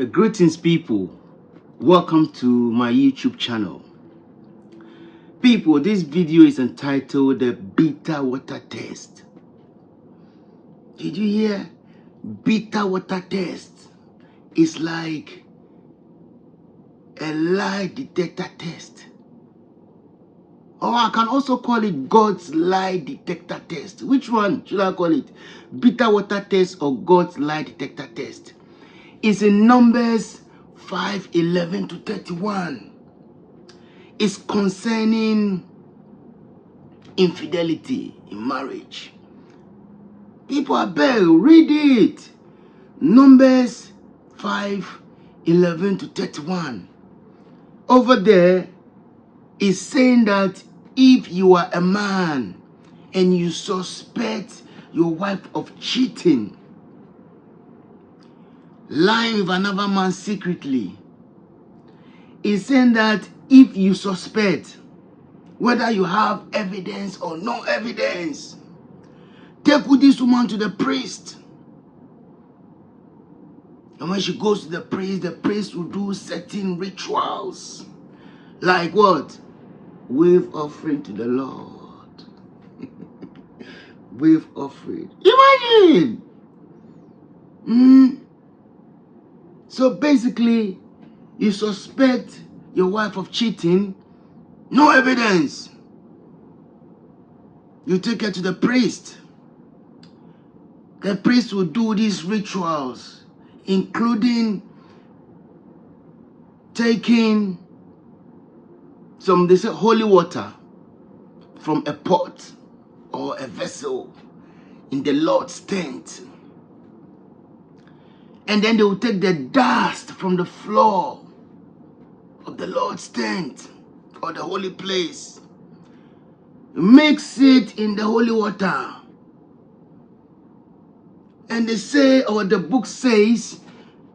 Greetings, people. Welcome to my YouTube channel. People, this video is entitled The Bitter Water Test. Did you hear? Bitter water test. It's like a lie detector test. Or I can also call it God's lie detector test. Which one should I call it? Bitter water test or God's lie detector test? It's in Numbers 5:11 to 31. It's concerning infidelity in marriage. People, I beg, read it. Numbers 5:11 to 31. Over there is saying that if you are a man and you suspect your wife of cheating, lying with another man secretly, it's saying that if you suspect, whether you have evidence or no evidence, take with this woman to the priest. And when she goes to the priest will do certain rituals. Like what? Wave offering to the Lord. Wave offering. Imagine! So basically, you suspect your wife of cheating, no evidence. You take her to the priest. The priest will do these rituals, including taking some, they say, holy water from a pot or a vessel in the Lord's tent. And then they will take the dust from the floor of the Lord's tent or the holy place, mix it in the holy water. And they say, or the book says,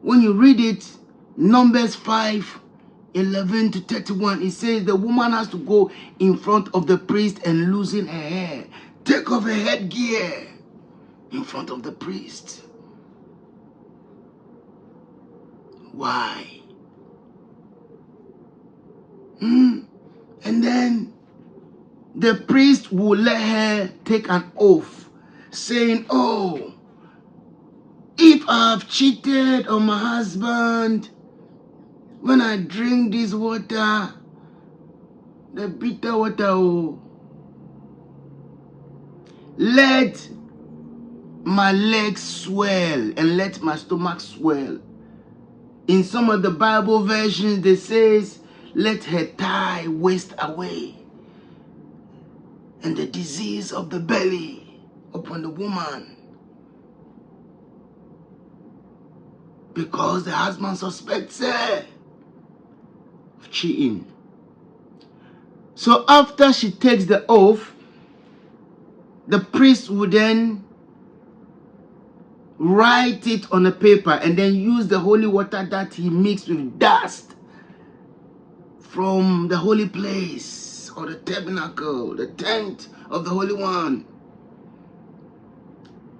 when you read it, Numbers 5:11 to 31, it says the woman has to go in front of the priest and loosen her hair. Take off her headgear in front of the priest. Why? And then the priest will let her take an oath saying, oh, if I have cheated on my husband, when I drink this water, the bitter water, oh, let my legs swell and let my stomach swell. In some of the Bible versions, they says, let her thigh waste away, and the disease of the belly upon the woman, because the husband suspects her of cheating. So after she takes the oath, the priest will then write it on a paper and then use the holy water that he mixed with dust from the holy place or the tabernacle, the tent of the Holy One.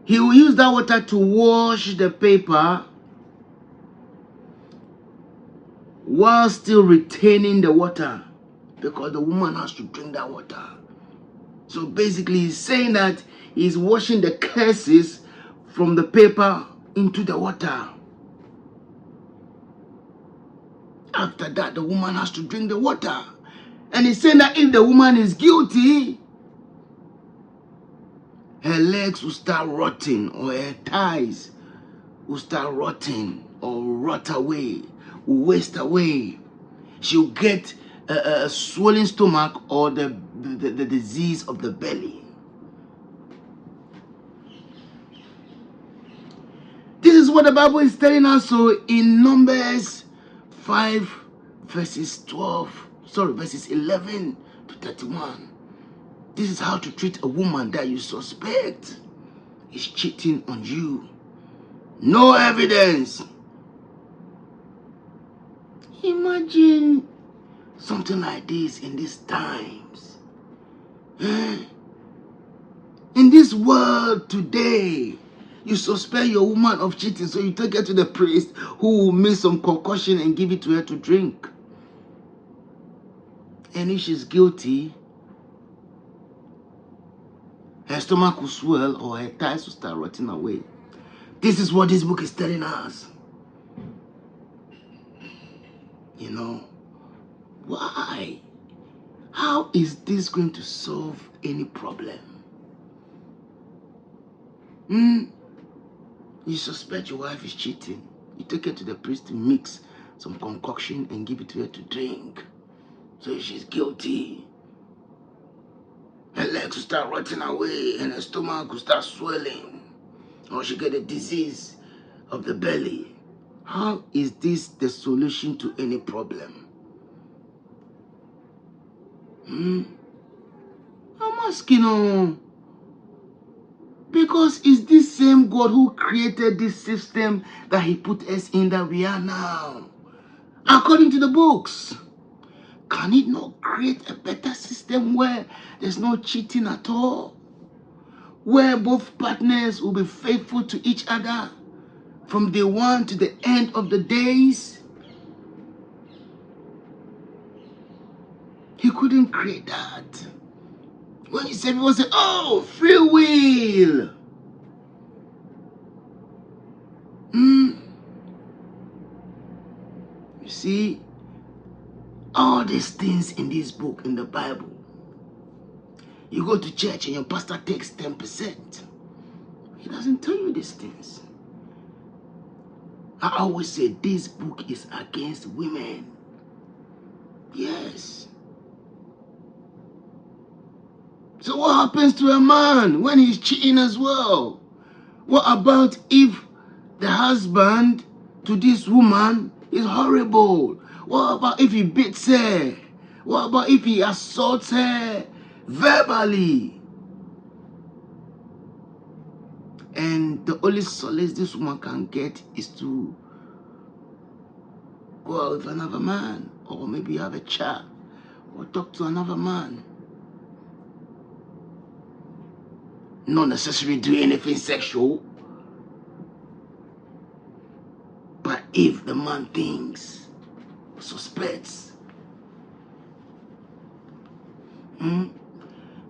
He will use that water to wash the paper while still retaining the water, because the woman has to drink that water. So basically he's saying that he's washing the curses from the paper into the water. After that, the woman has to drink the water. And he's saying that if the woman is guilty, her legs will start rotting, or her thighs will start rotting, or rot away, will waste away. She'll get a swollen stomach or the disease of the belly. This is what the Bible is telling us. So in Numbers 5 verses 11 to 31. This is how to treat a woman that you suspect is cheating on you. No evidence. Imagine something like this in these times. In this world today, You suspect your woman of cheating, so you take her to the priest who will make some concoction and give it to her to drink. And if she's guilty, her stomach will swell or her thighs will start rotting away. This is what this book is telling us. You know, why? How is this going to solve any problem? You suspect your wife is cheating. You take her to the priest to mix some concoction and give it to her to drink. So if she's guilty, her legs will start rotting away and her stomach will start swelling. Or she get a disease of the belly. How is this the solution to any problem? I'm asking, because it's this same God who created this system that he put us in that we are now. According to the books. Can it not create a better system where there's no cheating at all? Where both partners will be faithful to each other from day one to the end of the days? He couldn't create that. When you say, people say, oh, free will. You see, all these things in this book, in the Bible, you go to church and your pastor takes 10%. He doesn't tell you these things. I always say this book is against women. Yes. So what happens to a man when he's cheating as well? What about if the husband to this woman is horrible? What about if he beats her? What about if he assaults her verbally? And the only solace this woman can get is to go out with another man, or maybe have a chat, or talk to another man. Not necessarily do anything sexual. But if the man thinks, suspects, we're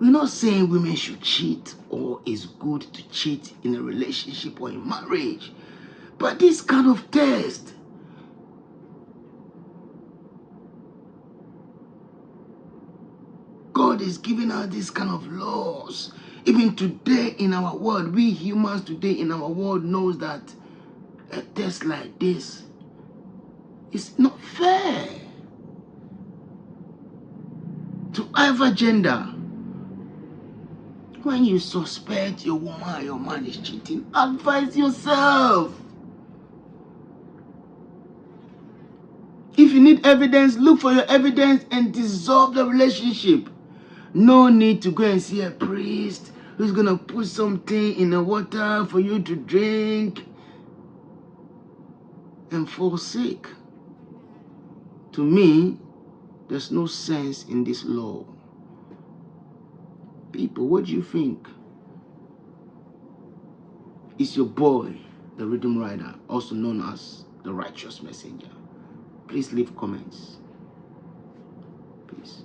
not saying women should cheat or it's good to cheat in a relationship or in marriage. But this kind of test, God is giving us this kind of laws. Even today in our world, we humans today in our world knows that a test like this is not fair to either gender. When you suspect your woman or your man is cheating, advise yourself. If you need evidence, look for your evidence and dissolve the relationship. No need to go and see a priest who's going to put something in the water for you to drink and fall sick. To me, there's no sense in this law. People, what do you think? It's your boy, the Rhythm Rider, also known as the Righteous Messenger. Please leave comments. Peace.